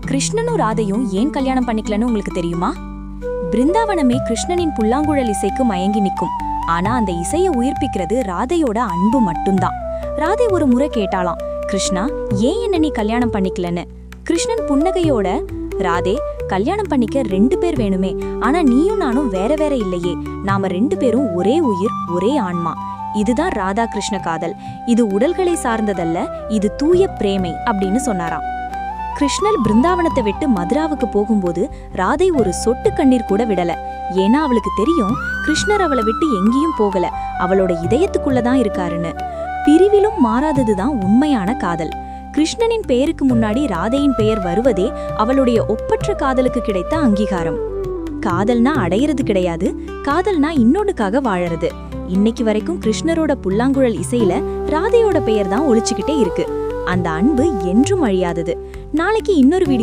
கிருஷ்ணனும் ராதையும் ஏன் கல்யாணம் பண்ணிக்கலன்னு உங்களுக்கு தெரியுமா? பிருந்தாவனமே கிருஷ்ணனின் புல்லாங்குழல் இசைக்கு மயங்கி நிற்கும். ஆனா அந்த இசையை உயிர்ப்பிக்கிறது ராதையோட அன்பு மட்டும்தான். ராதை ஒரு முறை கேட்டாலாம், கிருஷ்ணா, ஏன் என்ன நீ கல்யாணம் பண்ணிக்கலன்னு. கிருஷ்ணன் புன்னகையோட, ராதே, கல்யாணம் பண்ணிக்க 2 பேர் வேணுமே, ஆனா நீயும் நானும் வேற வேற இல்லையே, நாம 2 பேரும் ஒரே உயிர், ஒரே ஆன்மா. இதுதான் ராதா கிருஷ்ண காதல். இது உடல்களை சார்ந்ததல்ல, இது தூய பிரேமை அப்படின்னு சொன்னாராம். கிருஷ்ணர் பிருந்தாவனத்தை விட்டு மதுராவுக்கு போகும்போது ராதை ஒரு சொட்டு கண்ணீர் கூட விடல. ஏன்னா அவளுக்கு தெரியும், கிருஷ்ணர் அவளை விட்டு எங்கேயும் போகல, அவளோட இதயத்துக்குள்ளதான் இருக்காருன்னு. பிரிவிலும் மாறாததுதான் உண்மையான காதல். கிருஷ்ணனின் பெயருக்கு முன்னாடி ராதையின் பெயர் வருவதே அவளுடைய ஒப்பற்ற காதலுக்கு கிடைத்த அங்கீகாரம். காதல்னா அடையிறது கிடையாது, காதல்னா இன்னொன்னுக்காக வாழறது. இன்னைக்கு வரைக்கும் கிருஷ்ணரோட புல்லாங்குழல் இசையில ராதையோட பெயர் தான் ஒலிச்சுக்கிட்டே இருக்கு. அந்த அன்பு என்றும் அழியாதது. நாளைக்கு இன்னொரு வீடியோ